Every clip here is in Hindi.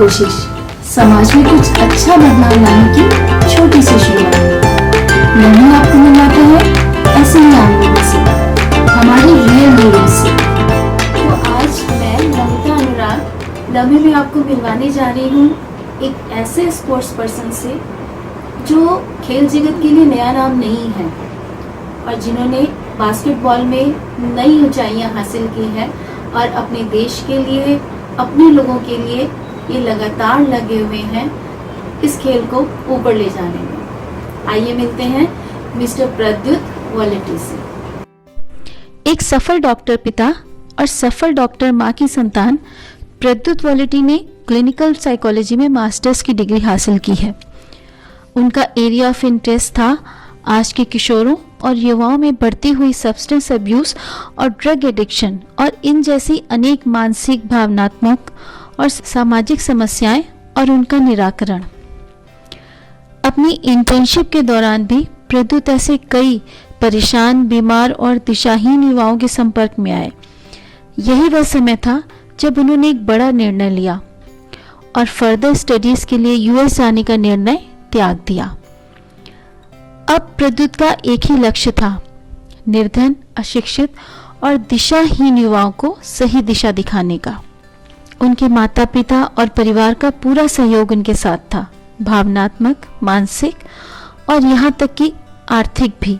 कोशिश, समाज में कुछ अच्छा बदलाव लाने की छोटी सी शुरुआत। नहीं आपको मिलाता है ऐसे ही आम लोगों से, हमारे रियल हीरो से। तो आज मैं नमिता अनुराग लम्हे में आपको मिलवाने जा रही हूँ एक ऐसे स्पोर्ट्स पर्सन से जो खेल जगत के लिए नया नाम नहीं है और जिन्होंने बास्केटबॉल में नई ऊंचाइयां हासिल की हैं और अपने देश के लिए, अपने लोगों के लिए ये लगातार लगे हुए हैं इस खेल को ऊपर ले जाने में। आइए मिलते हैं मिस्टर प्रद्युत वॉलेटी से। एक सफल डॉक्टर पिता और सफल डॉक्टर मां की संतान प्रद्युत वॉलेटी ने क्लिनिकल साइकोलॉजी में मास्टर्स की डिग्री हासिल की है। उनका एरिया ऑफ इंटरेस्ट था आज के किशोरों और युवाओं में बढ़ती हुई सब्सटेंस अब्यूज और ड्रग एडिक्शन और इन जैसी अनेक मानसिक, भावनात्मक और सामाजिक समस्याएं और उनका निराकरण। अपनी इंटर्नशिप के दौरान भी प्रद्युत ऐसे कई परेशान, बीमार और दिशाहीन युवाओं के संपर्क में आए। यही वह समय था जब उन्होंने एक बड़ा निर्णय लिया और फर्दर स्टडीज के लिए यूएस जाने का निर्णय त्याग दिया। अब प्रद्युत का एक ही लक्ष्य था, निर्धन, अशिक्षित और दिशाहीन युवाओं को सही दिशा दिखाने का। उनके माता पिता और परिवार का पूरा सहयोग उनके साथ था, भावनात्मक, मानसिक और यहाँ तक कि आर्थिक भी।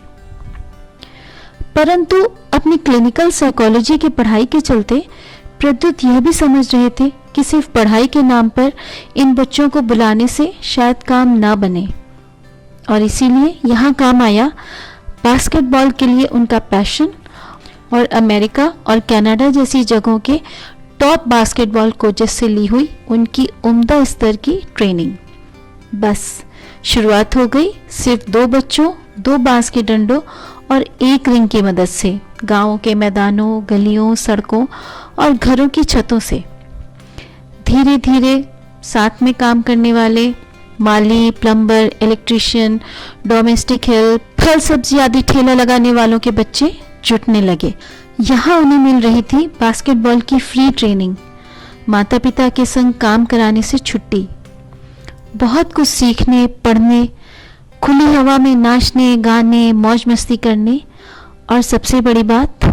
परंतु अपनी क्लिनिकल साइकोलॉजी की पढ़ाई के चलते प्रद्युत यह भी समझ रहे थे कि सिर्फ पढ़ाई के नाम पर इन बच्चों को बुलाने से शायद काम ना बने और इसीलिए यहाँ काम आया बास्केटबॉल के लिए उनका पैशन और अमेरिका और कनाडा जैसी जगहों के टॉप बास्केटबॉल कोचेस से ली हुई उनकी उम्दा स्तर की ट्रेनिंग। बस शुरुआत हो गई सिर्फ 2 बच्चों, 2 बांस के डंडों और 1 रिंग की मदद से, गांवों के मैदानों, गलियों, सड़कों और घरों की छतों से। धीरे धीरे साथ में काम करने वाले माली, प्लम्बर, इलेक्ट्रिशियन, डोमेस्टिक हेल्प, फल सब्जी आदि ठेला लगाने वालों के बच्चे जुटने लगे। यहाँ उन्हें मिल रही थी बास्केटबॉल की फ्री ट्रेनिंग, माता पिता के संग काम कराने से छुट्टी, बहुत कुछ सीखने, पढ़ने, खुली हवा में नाचने, गाने, मौज मस्ती करने और सबसे बड़ी बात,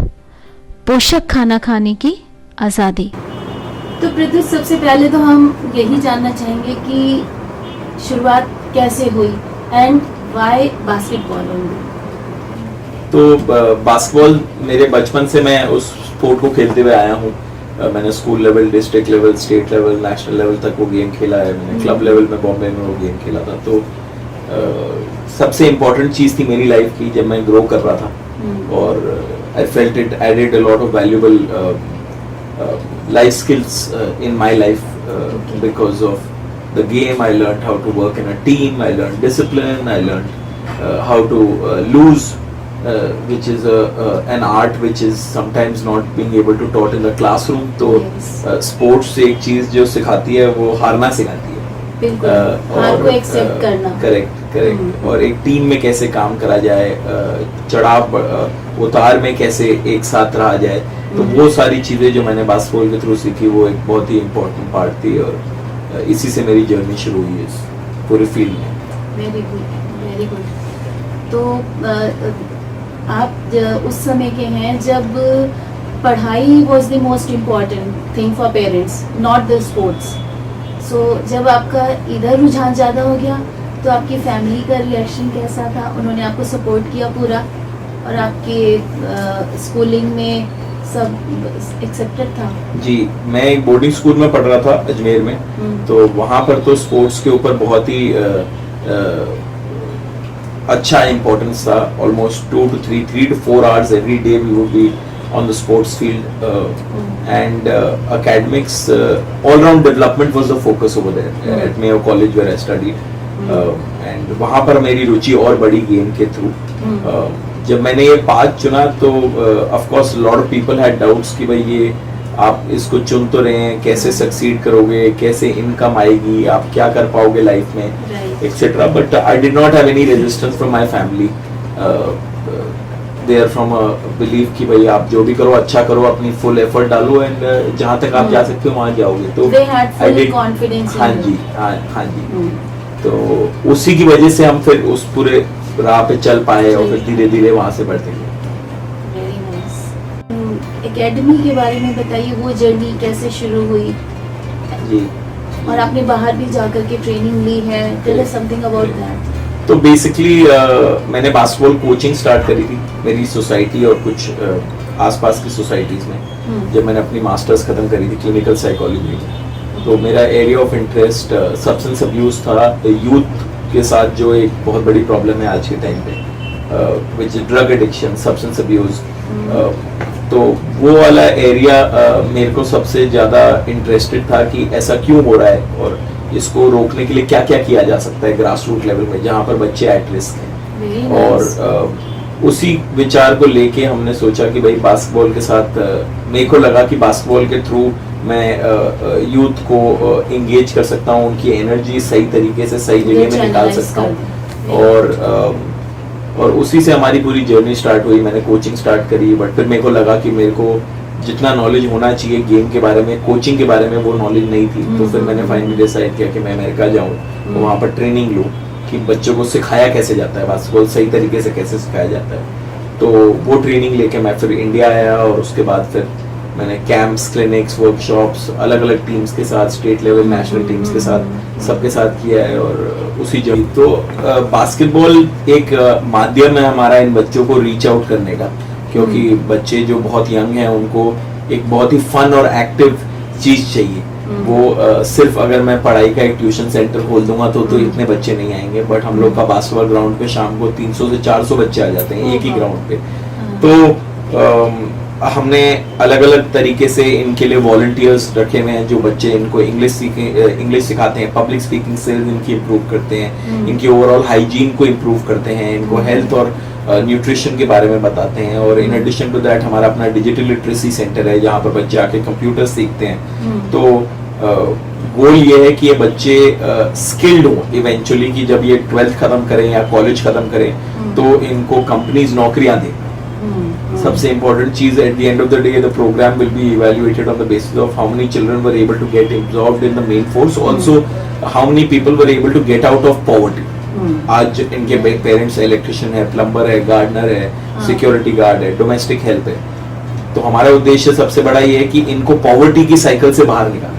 पोषक खाना खाने की आज़ादी। तो प्रद्युत, सबसे पहले तो हम यही जानना चाहेंगे कि शुरुआत कैसे हुई एंड व्हाई बास्केटबॉल ओनली? तो बास्केटबॉल मेरे बचपन से मैं उस स्पोर्ट को खेलते हुए आया हूँ। मैंने school level, district level, state level, national level तक वो गेम खेला है। मैंने क्लब लेवल में बॉम्बे में वो गेम खेला था। तो सबसे इम्पोर्टेंट चीज़ थी मेरी लाइफ की जब मैं ग्रो कर रहा था और I felt it added a lot of valuable life skills in my life because of the game. I learned how to work in a team, I learned discipline, I learned how to lose, which is an art which is sometimes not being able to taught in the classroom. तो sports एक चीज़ जो सिखाती है वो हारना सिखाती है, हार को एक्सेप्ट करना। करेक्ट। और एक टीम में कैसे काम करा जाए, चढ़ाव उतार में कैसे एक साथ रहा जाए, तो वो सारी चीज़ें जो मैंने बास्केटबॉल के थ्रू सीखी वो एक बहुत ही इम्पोर्टेंट पार्ट थी और इसी से मेरी जर्नी शुरू हुई इस पूरे फील्ड में। Very good, very good. तो आप उस समय के हैं जब पढ़ाई was the most important thing for parents, not the sports. So जब आपका इधर रुझान ज़्यादा हो गया तो आपकी फैमिली का रिएक्शन कैसा था? उन्होंने आपको सपोर्ट किया पूरा और आपके स्कूलिंग में सब एक्सेप्टेड था? जी, मैं एक बोर्डिंग स्कूल में पढ़ रहा था अजमेर में। तो वहाँ पर तो स्पोर्ट्स के ऊपर बहुत ही अच्छा इम्पोर्टेंस था। Almost 2 to 3 to 4 hours every day we would be on the sports field, and academics, all round development was the focus over there at Mayo College where I studied, and वहाँ पर मेरी रुचि और बड़ी गेम के थ्रू। जब मैंने ये पाथ चुना तो of course lot of people had doubts कि भाई ये आप इसको चुन तो रहे हैं, कैसे सक्सीड करोगे, कैसे इनकम आएगी, आप क्या कर पाओगे लाइफ में, etcetera. But I did not have any resistance from my family. They are from a believe कि भाई आप जो भी करो अच्छा करो, अपनी फुल एफर्ट डालो एंड जहाँ तक आप जा सकते हो वहाँ जाओगे। तो They had full I did- confidence in हाँ you. जी, हाँ जी। तो उसी की वजह से हम फिर उस पूरे राह पे चल पाए और फिर धीरे धीरे वहाँ से बढ़ते गए। Very nice. एकेडमी के बारे में बताइए, वो जर्नी कैसे शुरू हुई, जी। और आपने बाहर भी जाकर के ट्रेनिंग ली है, tell us something about that. तो बेसिकली मैंने बास्केटबॉल कोचिंग स्टार्ट करी थी मेरी सोसाइटी और कुछ आसपास की सोसाइटीज़ में, जब मैंने अपनी मास्टर्स खत्म करी थी क्लिनिकल साइकोलॉजी में। तो मेरा area of interest substance abuse था, यूथ के साथ जो एक बहुत बड़ी प्रॉब्लम है आज के टाइम पे, which is drug addiction, substance abuse. तो वो वाला एरिया मेरे को सबसे ज़्यादा इंटरेस्टेड था कि ऐसा क्यों हो रहा है और इसको रोकने के लिए क्या क्या किया जा सकता है ग्रास रूट लेवल में, जहाँ पर बच्चे एट रिस्क हैं। Very nice. और उसी विचार को लेके हमने सोचा कि भाई बास्केटबॉल के साथ मेरे को लगा कि बास्केटबॉल के थ्रू मैं यूथ को इंगेज कर सकता हूँ, उनकी एनर्जी सही तरीके से सही जगह में निकाल सकता हूँ। और उसी से हमारी पूरी जर्नी स्टार्ट हुई। मैंने कोचिंग स्टार्ट करी, बट फिर मेरे को लगा कि मेरे को जितना नॉलेज होना चाहिए गेम के बारे में, कोचिंग के बारे में, वो नॉलेज नहीं थी। तो फिर मैंने फाइनली डिसाइड किया कि मैं अमेरिका जाऊँ, तो वहाँ पर ट्रेनिंग लूँ कि बच्चों को सिखाया कैसे जाता है बास्केटबॉल, सही तरीके से कैसे सिखाया जाता है। तो वो ट्रेनिंग लेके मैं फिर इंडिया आया और उसके बाद फिर मैंने कैंप्स, क्लिनिक्स, वर्कशॉप्स अलग अलग टीम्स के साथ, स्टेट लेवल, नेशनल टीम्स के साथ, सबके साथ किया है। और उसी जगह तो बास्केटबॉल एक माध्यम है हमारा इन बच्चों को रीच आउट करने का, क्योंकि बच्चे जो बहुत यंग हैं उनको एक बहुत ही फन और एक्टिव चीज चाहिए। वो सिर्फ अगर मैं पढ़ाई का एक ट्यूशन सेंटर खोल दूंगा तो इतने बच्चे नहीं आएंगे, बट हम लोग का बास्केटबॉल ग्राउंड पे शाम को 300 से 400 बच्चे आ जाते हैं एक ही ग्राउंड पे। तो हमने अलग अलग तरीके से इनके लिए वॉलंटियर्स रखे हुए हैं जो बच्चे इनको इंग्लिश सिखाते हैं, पब्लिक स्पीकिंग स्किल्स इनकी इम्प्रूव करते हैं, इनकी ओवरऑल हाइजीन को इम्प्रूव करते हैं, इनको हेल्थ और न्यूट्रिशन के बारे में बताते हैं। और इन एडिशन टू दैट हमारा अपना डिजिटल लिटरेसी सेंटर है जहाँ पर बच्चे आके कंप्यूटर सीखते हैं। तो गोल ये है कि ये बच्चे स्किल्ड हों इवेंचुअली, कि जब ये 12th खत्म करें या कॉलेज खत्म करें तो इनको कंपनीज नौकरियां दें। सबसे इम्पोर्टेंट चीज, at the end of the day the programme will be evaluated on the basis of how many children were able to get absorbed in the main force, also how many people were able to get out of poverty. आज इनके पेरेंट्स इलेक्ट्रिशियन है, प्लम्बर है, गार्डनर है, सिक्योरिटी गार्ड है, डोमेस्टिक हेल्प है। तो हमारा उद्देश्य सबसे बड़ा ये है कि इनको पॉवर्टी की साइकिल से बाहर निकालें,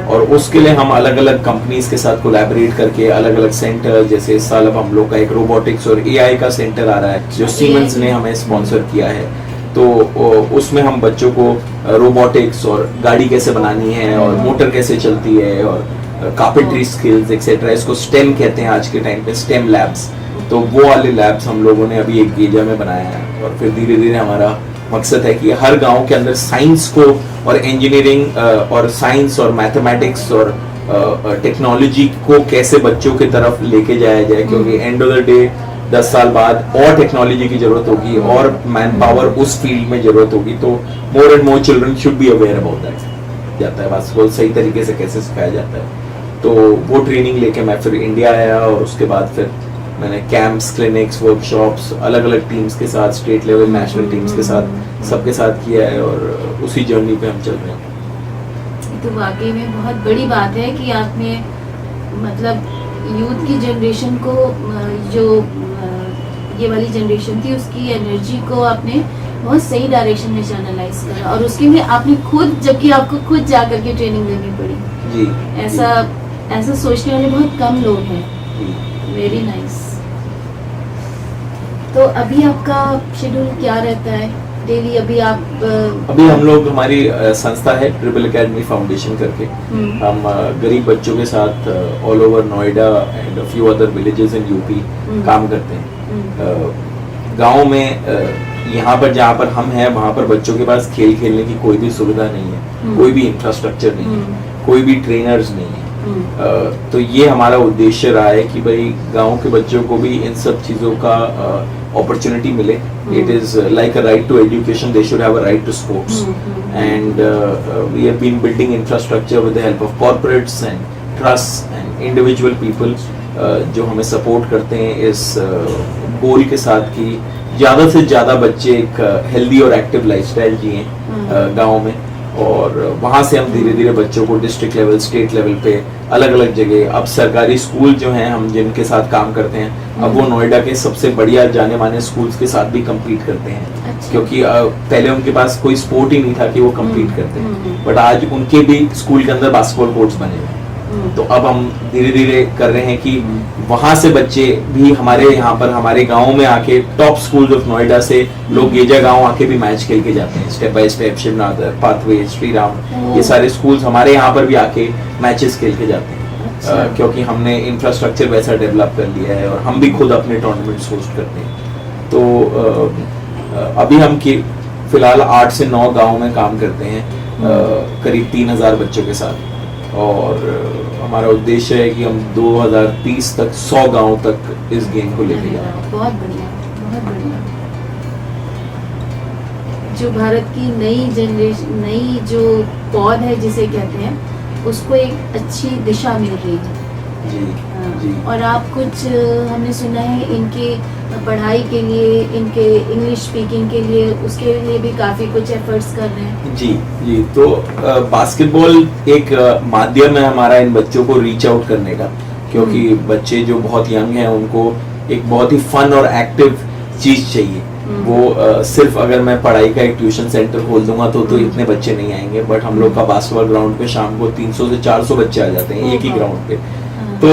और उसके लिए हम अलग अलग कंपनीज के साथ कोलैबोरेट करके अलग अलग सेंटर, जैसे इस साल अब हम लोग का एक रोबोटिक्स और एआई का सेंटर आ रहा है जो सीमेंस ने हमें स्पॉन्सर किया है। तो उसमें हम बच्चों को रोबोटिक्स और गाड़ी कैसे बनानी है और मोटर कैसे चलती है और कार्पेंट्री स्किल्स एक्सेट्रा, इसको स्टेम कहते हैं आज के टाइम पे, स्टेम लैब्स। तो वो वाले लैब्स हम लोगों ने अभी एक गेजा में बनाया है। और फिर धीरे धीरे हमारा मकसद है कि हर गांव के अंदर साइंस को और इंजीनियरिंग और साइंस और मैथमेटिक्स और टेक्नोलॉजी को कैसे बच्चों की तरफ लेके जाया जाए, क्योंकि एंड ऑफ द डे 10 साल बाद और टेक्नोलॉजी की जरूरत होगी और मैन पावर उस फील्ड में जरूरत होगी। तो more and more children should be aware about that जाता है बास्केटबॉल सही तरीके से कैसे सिखाया जाता है। तो वो ट्रेनिंग लेके मैं फिर इंडिया आया और उसके बाद फिर मैंने कैंप्स, क्लिनिक्स, वर्कशॉप्स अलग अलग टीम्स के साथ, स्टेट लेवल, नेशनल टीम्स के साथ, सबके साथ किया है और उसी जर्नी पे हम चल रहे हैं। तो वाकई में बहुत बड़ी बात है कि आपने मतलब यूथ की जनरेशन को जो ये वाली जनरेशन थी उसकी एनर्जी को आपने बहुत सही डायरेक्शन में चैनलाइज करा, और उसके लिए आपने खुद, जबकि आपको खुद जा करके ट्रेनिंग लेनी पड़ी। जी, ऐसा सोचने वाले बहुत कम लोग हैं। Very nice. तो अभी आपका शेड्यूल क्या रहता है डेली? अभी हम लोग, हमारी संस्था है ट्रिपल एकेडमी फाउंडेशन करके, हम गरीब बच्चों के साथ all over Noida and a few other villages in UP काम करते हैं। गांव में यहाँ पर जहाँ पर हम हैं वहाँ पर बच्चों के पास खेल खेलने की कोई भी सुविधा नहीं है, कोई भी इंफ्रास्ट्रक्चर नहीं है, कोई भी ट्रेनर्स नहीं है। तो ये हमारा उद्देश्य रहा है कि भाई गांव के बच्चों को भी इन सब चीज़ों का अपॉर्चुनिटी मिले। It is like a right to education, they should have a right to sports, and we have been building infrastructure with the help of corporates and trust and individual people जो हमें सपोर्ट करते हैं इस गोल के साथ कि ज़्यादा से ज़्यादा बच्चे एक हेल्दी और एक्टिव लाइफस्टाइल जिए गांव में, और वहाँ से हम धीरे धीरे बच्चों को डिस्ट्रिक्ट लेवल, स्टेट लेवल पे अलग अलग जगह, अब सरकारी स्कूल जो हैं हम जिनके साथ काम करते हैं, अब वो नोएडा के सबसे बढ़िया जाने माने स्कूल्स के साथ भी compete करते हैं। अच्छा। क्योंकि पहले उनके पास कोई स्पोर्ट ही नहीं था कि वो compete करते, बट आज उनके भी स्कूल के अंदर बास्केटबॉल कोर्ट्स बने हुए हैं। तो अब हम धीरे धीरे कर रहे हैं कि वहां से बच्चे भी हमारे यहाँ पर, हमारे गांव में आके, टॉप स्कूल ऑफ नोएडा से लोग गेजा गांव आके भी मैच खेल के जाते हैं, step by step, Shivnath, pathway, Shri Ram, ये सारे स्कूल्स हमारे यहाँ पर भी आके मैचेस खेल के जाते हैं। क्योंकि हमने इंफ्रास्ट्रक्चर वैसा डेवलप कर लिया है और हम भी खुद अपने टूर्नामेंट्स होस्ट करते हैं। तो अभी हम फिलहाल 8 से 9 गाँव में काम करते हैं, करीब 3000 बच्चों के साथ, और हमारा उद्देश्य है कि हम 2030 तक 100 गांव तक इस गेम को लेके जाएं। बहुत बढ़िया, बहुत बढ़िया। जो भारत की नई जनरेशन, नई जो पौध है जिसे कहते हैं, उसको एक अच्छी दिशा मिल रही है। जी हाँ। जी। और आप कुछ हमने सुना है इनके पढ़ाई के लिए, इनके इंग्लिश स्पीकिंग के लिए, उसके लिए भी काफी कुछ एफर्ट्स कर रहे हैं। जी जी। तो बास्केटबॉल एक माध्यम है हमारा इन बच्चों को रीच आउट करने का, क्योंकि बच्चे जो बहुत यंग हैं उनको एक बहुत ही फन और एक्टिव चीज चाहिए। वो सिर्फ अगर मैं पढ़ाई का एक ट्यूशन सेंटर खोल दूंगा तो इतने बच्चे नहीं आएंगे, बट हम लोग का बास्केटबॉल ग्राउंड पे शाम को 300 से 400 बच्चे आ जाते हैं एक ही ग्राउंड पे। तो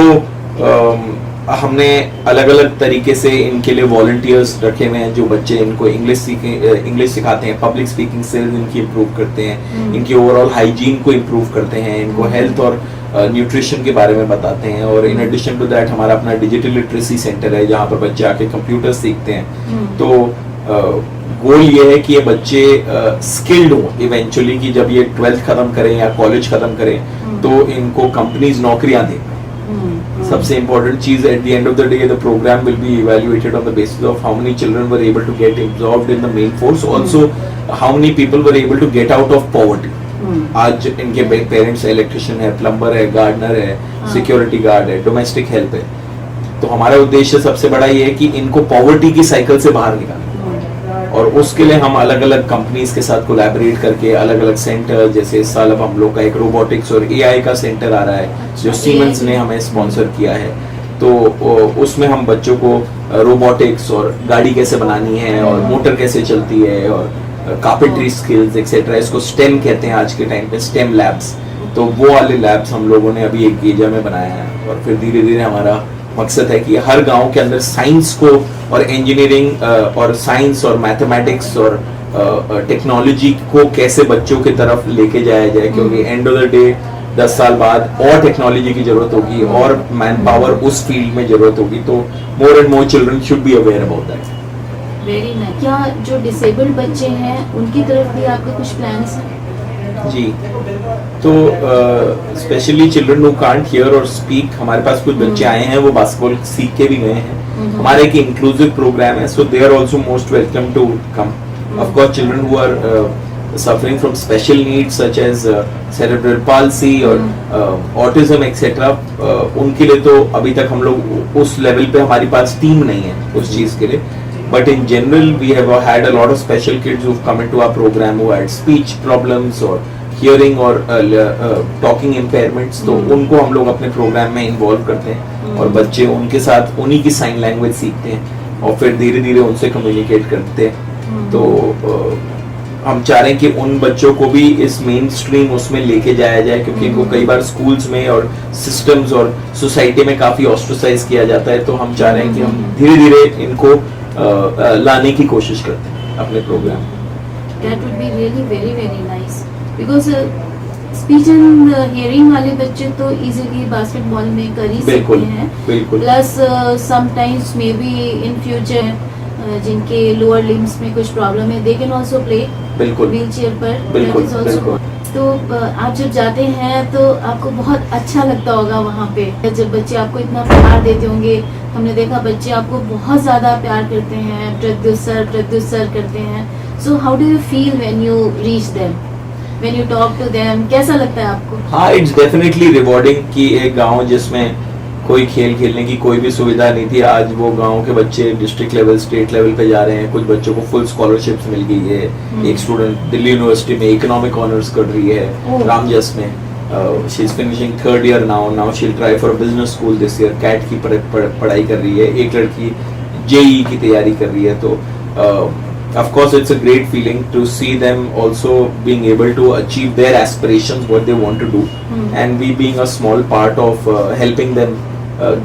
हमने अलग अलग तरीके से इनके लिए वॉलंटियर्स रखे हुए हैं जो बच्चे इनको इंग्लिश सिखाते हैं, पब्लिक स्पीकिंग स्किल्स इनकी इम्प्रूव करते हैं, इनकी ओवरऑल हाइजीन को इम्प्रूव करते हैं, इनको हेल्थ और न्यूट्रिशन के बारे में बताते हैं। और इन एडिशन टू दैट हमारा अपना डिजिटल लिटरेसी सेंटर है जहाँ पर बच्चे आके कंप्यूटर सीखते हैं। तो गोल ये है कि ये बच्चे स्किल्ड हों इवेंचुअली, कि जब ये 12th खत्म करें या कॉलेज खत्म करें तो इनको कंपनीज नौकरियां दें। सबसे इम्पोर्टेंट चीज, at the end of the day the programme will be evaluated on the basis of how many children were able to get absorbed in the main force, also how many people were able to get out of poverty. आज इनके पेरेंट्स इलेक्ट्रिशियन है, प्लम्बर है, गार्डनर है, सिक्योरिटी गार्ड है, डोमेस्टिक हेल्प है। तो हमारा उद्देश्य सबसे बड़ा ये है कि इनको पॉवर्टी की साइकिल से बाहर निकालें, और उसके लिए हम अलग अलग कंपनीज के साथ कोलैबोरेट करके अलग अलग सेंटर, जैसे इस साल अब हम लोग का एक रोबोटिक्स और एआई का सेंटर आ रहा है जो सीमेंस ने हमें स्पॉन्सर किया है। तो उसमें हम बच्चों को रोबोटिक्स और गाड़ी कैसे बनानी है और मोटर कैसे चलती है और कार्पेंट्री स्किल्स एक्सेट्रा, इसको स्टेम कहते हैं आज के टाइम पे, स्टेम लैब्स। तो वो वाले लैब्स हम लोगों ने अभी एक गेजा में बनाया है, और फिर धीरे धीरे हमारा मकसद है कि हर गांव के अंदर साइंस को और इंजीनियरिंग और साइंस और मैथमेटिक्स और टेक्नोलॉजी को कैसे बच्चों की तरफ लेके जाया जाए, क्योंकि एंड ऑफ द डे 10 साल बाद और टेक्नोलॉजी की जरूरत होगी और मैन पावर उस फील्ड में जरूरत होगी। तो more and more children should be aware about that. Very nice. क्या जो डिसेबल्ड बच्चे हैं उनकी तरफ भी आपके कुछ प्लान्स हैं? जी। तो specially children who can't hear और स्पीक, हमारे पास कुछ बच्चे आए हैं वो बास्केटबॉल सीख के भी गए हैं। हमारा एक इंक्लूसिव प्रोग्राम है, so they are also most welcome to come. Of course children who are suffering from special needs such as cerebral palsy और autism etc. उनके लिए तो अभी तक हम लोग उस लेवल पे हमारे पास टीम नहीं है उस चीज के लिए, but in general we have had a lot of special kids who've come into our program who had speech problems or hearing or talking impairments, तो उनको हम लोग अपने प्रोग्राम में इन्वॉल्व करते हैं और बच्चे उनके साथ उन्हीं की साइन लैंग्वेज सीखते हैं और फिर धीरे धीरे उनसे कम्युनिकेट करते हैं। तो हम चाह रहे हैं कि उन बच्चों को भी इस मेन स्ट्रीम उसमें लेके जाया जाए, क्योंकि इनको कई बार स्कूल्स में और सिस्टम्स और सोसाइटी में काफी ऑस्ट्रेसाइज किया जाता है। तो हम चाह रहे हैं कि हम धीरे धीरे इनको लाने की कोशिश करते हैं अपने programme. That would be really very very nice because speech and hearing वाले बच्चे तो इजीली बास्केटबॉल में कर ही सकते हैं। बिल्कुल। Plus sometimes may be in future जिनके लोअर लिम्स में कुछ प्रॉब्लम है, they can also play wheel chair पर। बिल्कुल, बिल्कुल। तो आप जब जाते हैं तो आपको बहुत अच्छा लगता होगा वहाँ पे, जब बच्चे आपको इतना प्यार देते होंगे। हमने देखा बच्चे आपको बहुत ज्यादा प्यार करते हैं, प्रद्युत सर करते हैं। So how do you feel when you reach them, when you talk to them, कैसा लगता है आपको? हाँ, इट्स डेफिनेटली रिवॉर्डिंग कि एक गांव जिसमें कोई खेल खेलने की कोई भी सुविधा नहीं थी। आज वो गांव के बच्चे डिस्ट्रिक्ट लेवल स्टेट लेवल पे जा रहे हैं, कुछ बच्चों को फुल स्कॉलरशिप्स मिल गई है। एक स्टूडेंट दिल्ली यूनिवर्सिटी में इकोनॉमिक ऑनर्स कर रही है रामजस में, she is finishing 3rd year now she will try for business school this year, CAT की पढ़ाई कर रही है। एक लड़की जेई की तैयारी कर रही है। तो of course it's a great feeling to see them also being able to achieve their aspirations, what they want to do, and we being a small part of helping them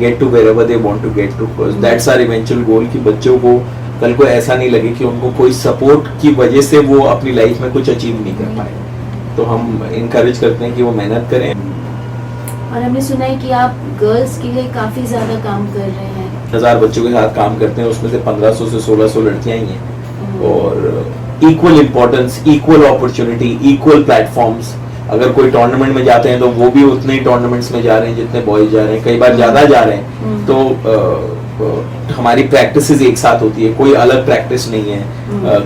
get to wherever they want to get to, because that's our eventual goal कि बच्चों को कल को ऐसा नहीं लगे कि उनको कोई सपोर्ट की वजह से वो अपनी लाइफ में कुछ अचीव नहीं कर पाए। तो हम इनकरेज करते हैं कि वो मेहनत करें। और हमने सुना है कि आप गर्ल्स के लिए काफी ज्यादा काम कर रहे हैं। 1000 बच्चों के साथ काम करते हैं, उसमें से 1500 से 1600 लड़कियां ही हैं। और equal importance, equal opportunity, equal platforms. अगर कोई टूर्नामेंट में जाते हैं तो वो भी उतने ही टूर्नामेंट्स में जा रहे हैं जितने बॉयज जा रहे हैं, कई बार ज्यादा जा रहे हैं। तो हमारी प्रैक्टिसेस एक साथ होती है, कोई अलग प्रैक्टिस नहीं है।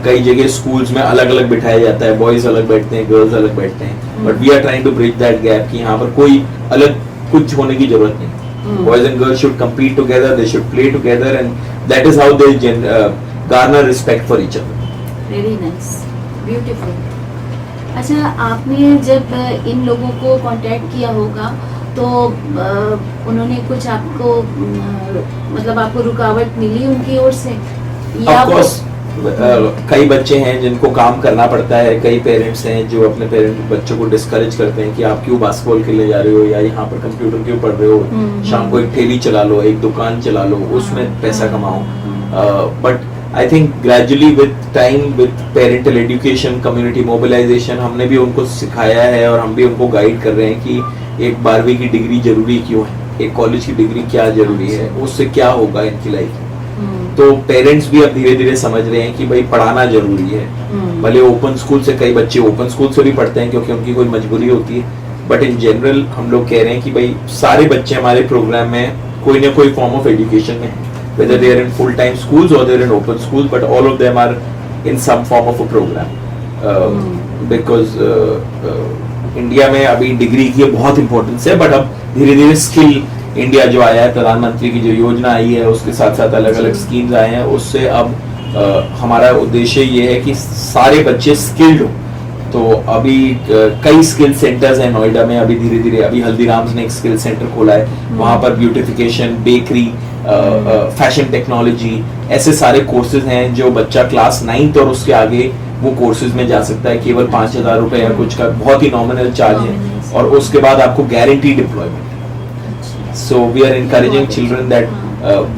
कई जगह स्कूल्स में अलग अलग बिठाया जाता है, बॉयज अलग बैठते हैं, गर्ल्स अलग बैठते हैं, but we are trying to bridge that gap कि यहाँ पर कोई अलग कुछ होने की जरूरत नहीं। Boys and girls should compete together, they should play together, and that is how they garner respect for each other. Very nice, beautiful. अच्छा, आपने जब इन लोगों को कांटेक्ट किया होगा तो उन्होंने कुछ आपको मतलब आपको रुकावट मिली उनकी ओर से? या Of course, कई बच्चे हैं जिनको काम करना पड़ता है, कई पेरेंट्स हैं जो अपने बच्चों को डिस्करेज करते हैं कि आप क्यों बास्केटबॉल खेलने जा रहे हो, या यहाँ पर कंप्यूटर क्यों पढ़ रहे हो, शाम को एक ठेली चला लो, एक दुकान चला लो, उसमें पैसा कमाओ। But I think gradually with time, with parental education, community mobilisation, हमने भी उनको सिखाया है और हम भी उनको गाइड कर रहे हैं कि एक 12वीं की डिग्री जरूरी क्यों है, एक कॉलेज की डिग्री क्या जरूरी है, उससे क्या होगा इनकी लाइफ में। तो पेरेंट्स भी अब धीरे धीरे समझ रहे हैं कि भाई पढ़ाना जरूरी है। भले ओपन स्कूल से, कई बच्चे ओपन स्कूल से भी पढ़ते हैं क्योंकि उनकी कोई मजबूरी होती है, बट इन जनरल हम लोग कह रहे हैं कि भाई सारे बच्चे हमारे प्रोग्राम में कोई ना कोई फॉर्म ऑफ एजुकेशन में है, whether they are in full time schools or they are in open schools, but all of them are in some form of a program, because India में अभी डिग्री की बहुत इंपॉर्टेंस है, बट अब धीरे धीरे स्किल इंडिया जो आया है, प्रधानमंत्री की जो योजना आई है, उसके साथ साथ अलग अलग स्कीम्स आए हैं, उससे अब हमारा उद्देश्य ये है कि सारे बच्चे स्किल्ड हो। तो अभी कई स्किल सेंटर्स हैं नोएडा में, अभी धीरे धीरे, अभी हल्दीराम्स ने एक स्किल सेंटर खोला है, वहाँ पर ब्यूटिफिकेशन, बेकरी, फैशन टेक्नोलॉजी, ऐसे सारे कोर्सेज हैं जो बच्चा क्लास 9th और उसके आगे वो कोर्सेज में जा सकता है। केवल 5000 रुपए या कुछ का बहुत ही नॉमिनल चार्ज है, और उसके बाद आपको guarantee deployment. So we are encouraging children that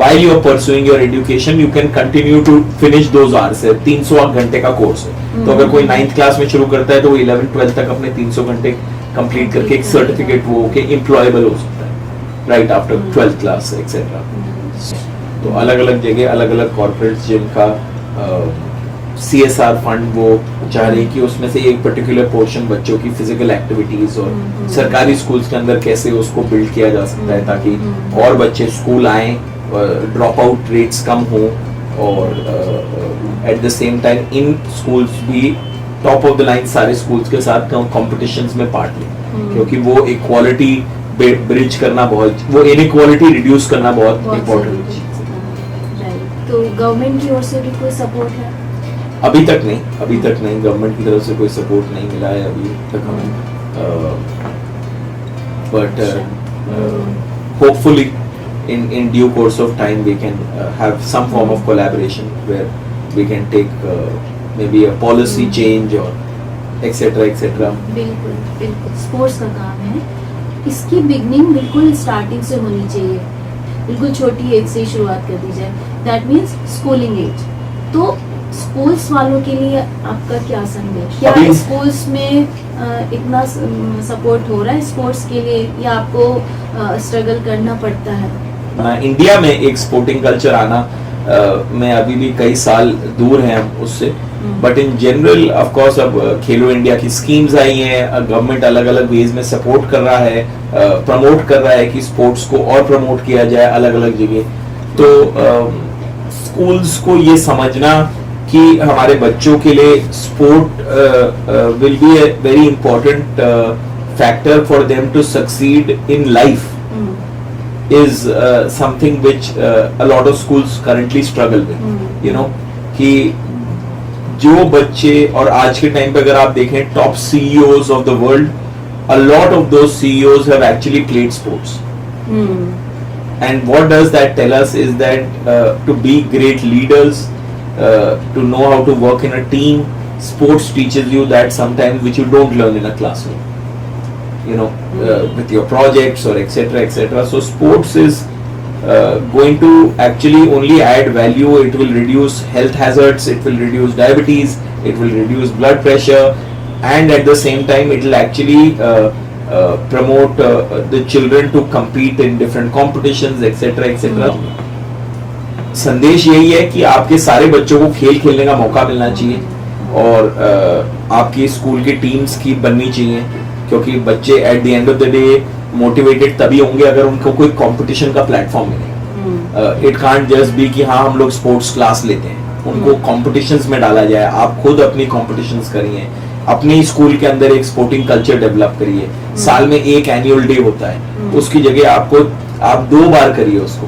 while you are pursuing your education, you can continue to finish those hours. 300 घंटे का कोर्स है, तो अगर कोई 9th क्लास में शुरू करता है तो वो 11th 12th तक अपने 300 घंटे कंप्लीट करके एक सर्टिफिकेट वो के एम्प्लॉयबल हो सकता है right after 12th class etcetera. तो अलग अलग जगह अलग अलग कॉर्पोरेट्स जिनका CSR फंड वो चाह रहे हैं कि उसमें से एक पर्टिकुलर पोर्शन बच्चों की फिजिकल एक्टिविटीज और सरकारी स्कूल्स के अंदर कैसे उसको बिल्ड किया जा सकता है ताकि और बच्चे स्कूल आए, ड्रॉप आउट रेट्स कम हो, और at the same time in schools भी टॉप ऑफ द लाइन सारे स्कूल्स के साथ कॉम्पिटिशंस में पार्ट लें, क्योंकि वो इक्वालिटी ब्रिज करना बहुत, वो इनइक्वालिटी रिड्यूस करना बहुत इम्पोर्टेंट है। तो गवर्नमेंट की ओर से भी कोई सपोर्ट है? अभी तक नहीं, गवर्नमेंट की तरफ से कोई सपोर्ट नहीं मिला है अभी तक हमें, but hopefully in due course of time we can have some form of collaboration where we can take maybe a policy change or etc. बिल्कुल स्पोर्ट्स का काम है, इसकी बिगनिंग बिल्कुल स्टार्टिंग से होनी चाहिए, बिल्कुल छोटी एज से शुरुआत कर दी जाए, दैट मीन्स स्कूलिंग एज। तो स्कूल्स वालों के लिए आपका क्या संदेश? क्या स्कूल्स में इतना सपोर्ट हो रहा है स्पोर्ट्स के लिए, या आपको स्ट्रगल करना पड़ता है? इंडिया में एक स्पोर्टिंग कल्चर आना में अभी भी कई साल दूर हैं उससे, but in general of course अब खेलो इंडिया की स्कीम्स आई हैं, गवर्नमेंट अलग अलग वेज में सपोर्ट कर रहा है, प्रमोट कर रहा है कि स्पोर्ट्स को और प्रमोट किया जाए अलग अलग जगह। तो स्कूल्स को ये समझना कि हमारे बच्चों के लिए sport will be a very important factor for them to succeed in life, is something which a lot of schools currently struggle with. You know कि जो बच्चे, और आज के टाइम पे अगर आप देखें top CEOs of the world, a lot of those CEOs have actually played sports. And what does that tell us is that to be great leaders, to know how to work in a team, sports teaches you that sometimes which you don't learn in a classroom. You know, with your projects or etc. etc. So sports is going to actually only add value. It will reduce health hazards, it will reduce diabetes, it will reduce blood pressure, and at the same time it will actually promote the children to compete in different competitions etc. etc. संदेश यही है कि आपके सारे बच्चों को खेल खेलने का मौका मिलना चाहिए, और आपकी स्कूल की टीम्स की बननी चाहिए, क्योंकि बच्चे eight the end of the day motivated तभी होंगे अगर उनको कोई कंपटीशन का प्लेटफॉर्म मिले. इट कांट जस्ट बी कि हाँ हम लोग स्पोर्ट्स क्लास लेते हैं, उनको कॉम्पिटिशन्स में डाला जाए. आप खुद अपनी कॉम्पिटिशन्स करिए, अपने स्कूल के अंदर एक स्पोर्टिंग कल्चर डेवलप करिए. साल में एक एनुअल डे होता है, उसकी जगह आप 2 बार करिए उसको.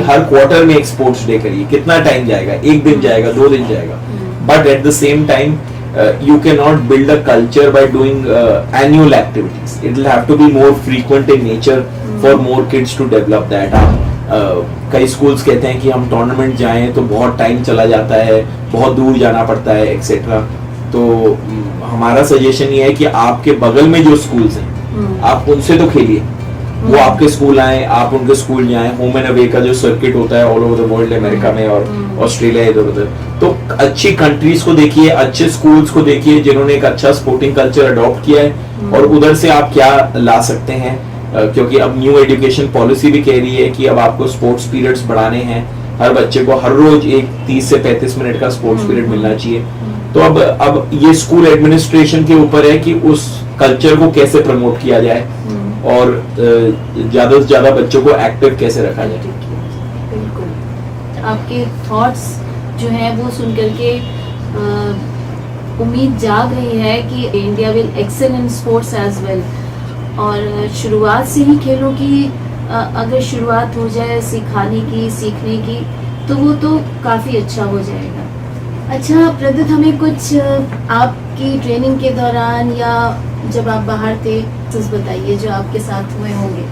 हर क्वार्टर में एक स्पोर्ट्स डे करिए. कितना टाइम जाएगा? 1 दिन जाएगा, 2 दिन जाएगा, but at the same time you cannot build a culture by doing annual activities. It will have to be more frequent in nature for more kids to develop that. कई schools कहते हैं कि हम टूर्नामेंट जाएं तो बहुत टाइम चला जाता है, बहुत दूर जाना पड़ता है एक्सेट्रा. तो हमारा सजेशन ये है कि आपके बगल में जो schools हैं आप उनसे तो खेलिए. वो आपके स्कूल आए, आप उनके स्कूल जाएं. होम एंड अवे का जो सर्किट होता है all over the world, America में और ऑस्ट्रेलिया इधर उधर, तो अच्छी कंट्रीज को देखिए, अच्छे स्कूल्स को देखिए जिन्होंने एक अच्छा स्पोर्टिंग कल्चर अडॉप्ट किया है, और उधर से आप क्या ला सकते हैं. क्योंकि अब न्यू एजुकेशन पॉलिसी भी कह रही है कि अब आपको स्पोर्ट्स पीरियड्स बढ़ाने हैं. हर बच्चे को हर रोज एक 30 से 35 मिनट का स्पोर्ट्स पीरियड मिलना चाहिए. तो अब ये स्कूल एडमिनिस्ट्रेशन के ऊपर है कि उस कल्चर को कैसे प्रमोट किया जाए और ज्यादा से ज्यादा बच्चों को एक्टिव कैसे रखा जाए. बिल्कुल, आपके थॉट्स जो हैं वो सुन करके उम्मीद जाग रही है कि India will excel in sports as well. और शुरुआत से ही खेलों की अगर शुरुआत हो जाए सिखाने की, सीखने की, तो वो तो काफ़ी अच्छा हो जाएगा. अच्छा प्रद्युत, हमें कुछ आपकी ट्रेनिंग के दौरान या जब आप बाहर थे तो बताइए जो आपके साथ हुए होंगे,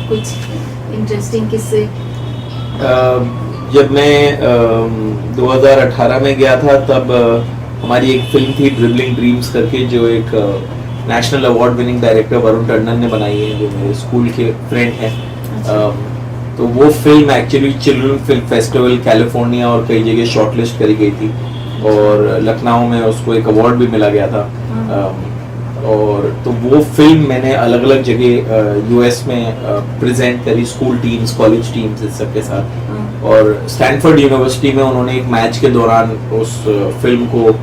कुछ इंटरेस्टिंग किस्से. जब मैं 2018 में गया था तब हमारी एक फिल्म थी ड्रिबलिंग ड्रीम्स करके, जो एक national award winning director Varun Tandon ने बनाई है, जो मेरे स्कूल के फ्रेंड हैं. तो वो film actually children film festival California और कई जगह शॉर्टलिस्ट करी गई थी, और लखनऊ में उसको एक अवार्ड भी मिला गया था. और तो वो फिल्म मैंने अलग अलग जगह US में प्रेजेंट करी, स्कूल टीम्स, कॉलेज टीम्स, इस सब के साथ. और स्टैनफोर्ड यूनिवर्सिटी में उन्होंने एक मैच के दौरान उस फिल्म को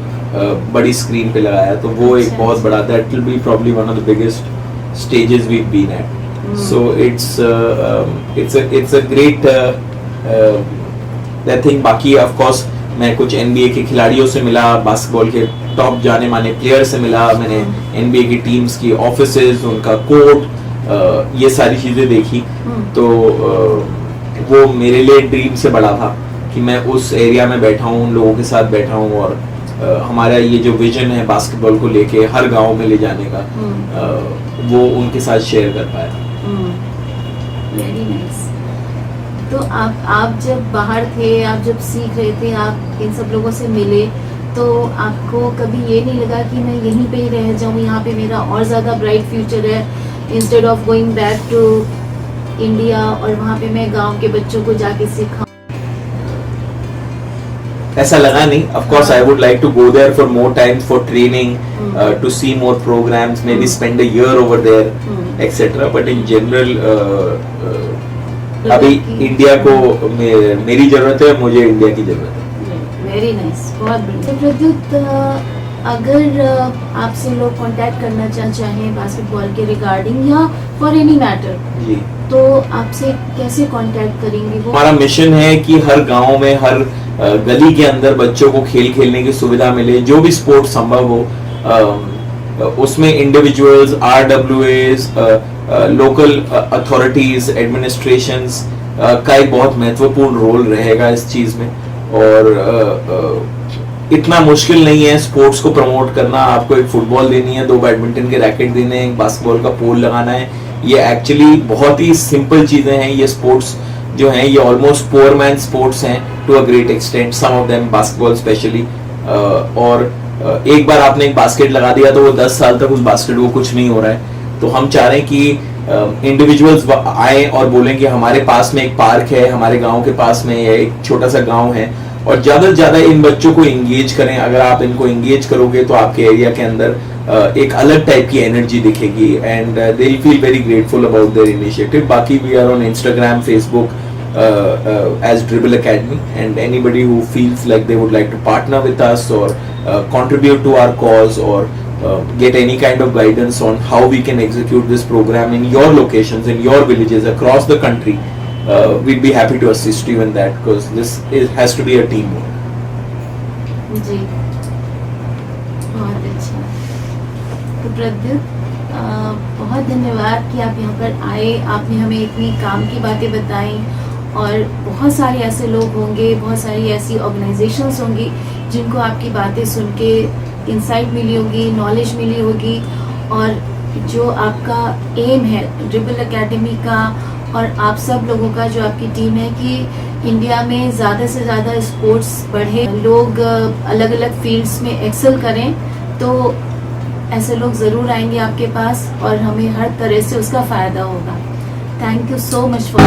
बड़ी स्क्रीन पे लगाया. तो वो एक बहुत बड़ा, that will be probably one of the biggest stages we been at. So it's a great that thing. बाकी ऑफ कोर्स मैं कुछ NBA के खिलाड़ियों से मिला, बास्केटबॉल के टॉप जाने माने प्लेयर से मिला, मैंने NBA की टीम्स की ऑफिसेज, उनका कोर्ट, ये सारी चीजें देखी. तो वो मेरे लिए ड्रीम से बड़ा था कि मैं उस एरिया में बैठा हूँ, उन लोगों के साथ बैठा हूँ, और हमारा ये जो विजन है बास्केटबॉल को लेके हर गांव में ले जाने का, वो उनके साथ शेयर कर पाया. Very nice. तो आप जब बाहर थे, आप जब सीख रहे थे, आप इन सब लोगों से मिले, तो आपको कभी ये नहीं लगा कि मैं यहीं पे ही रह जाऊँ, यहाँ पे मेरा और ज़्यादा ब्राइट फ्यूचर है, instead of going back to India और वहाँ पे मैं गांव के बच्चों को जाके सिखाऊं? ऐसा लगा नहीं. Of course, I would like to go there for more time for training, to see more programs, maybe spend a year over there, etc. But in general, अभी इंडिया को मेरी जरूरत है, मुझे इंडिया की जरूरत है. वेरी नाइस, बहुत बढ़िया. तो प्रद्युत, अगर आपसे लोग कांटेक्ट करना चाहें बास्केटबॉल के रिगार्डिंग या फॉर एनी मैटर, जी, तो आपसे कैसे कांटेक्ट करेंगे? वो हमारा मिशन है कि हर गांव में, हर गली के अंदर बच्चों को खेल खेलने की सुविधा मिले, जो भी स्पोर्ट संभव हो. उसमें individuals, RWAs, local authorities administrations का एक बहुत महत्वपूर्ण रोल रहेगा इस चीज में। और इतना मुश्किल नहीं है स्पोर्ट्स को प्रमोट करना। आपको एक फुटबॉल देनी है, 2 बैडमिंटन के रैकेट देने हैं, एक बास्केटबॉल का पोल लगाना है। ये एक्चुअली बहुत ही सिंपल चीजें हैं। ये स्पोर्ट्स जो हैं ये ऑलमोस्ट पुअर मैन स्पोर्ट्स हैं to a great extent, some of them basketball specially. और एक बार आपने एक बास्केट लगा दिया तो वो 10 साल तक उस बास्केट को कुछ नहीं हो रहा है। तो हम चाह रहे हैं कि इंडिविजुअल्स आए और बोलें कि हमारे पास में एक पार्क है, हमारे गांव के पास में एक छोटा सा गांव है, और ज्यादा से ज्यादा इन बच्चों को इंगेज करें। अगर आप इनको इंगेज करोगे तो आपके एरिया के अंदर एक अलग टाइप की एनर्जी दिखेगी and they will feel very grateful about their initiative. बाकी we are on Instagram, Facebook as Dribble Academy, and anybody who feels like they would like to partner with us or contribute to our cause or get any kind of guidance on how we can execute this program in your locations, in your villages across the country, we'd be happy to assist you in that, because this has to be a teamwork. जी, बहुत अच्छा। तो प्रद्युत, बहुत धन्यवाद कि आप यहाँ पर आए, आपने हमें इतनी काम की बातें बताई। और बहुत सारे ऐसे लोग होंगे, बहुत सारी ऐसी ऑर्गेनाइजेशंस होंगी जिनको आपकी बातें सुन के इंसाइट मिली होगी, नॉलेज मिली होगी, और जो आपका एम है ड्रिबल एकेडमी का और आप सब लोगों का, जो आपकी टीम है कि इंडिया में ज़्यादा से ज़्यादा स्पोर्ट्स बढ़े, लोग अलग अलग फील्ड्स में एक्सेल करें, तो ऐसे लोग ज़रूर आएंगे आपके पास और हमें हर तरह से उसका फ़ायदा होगा। Thank you so much for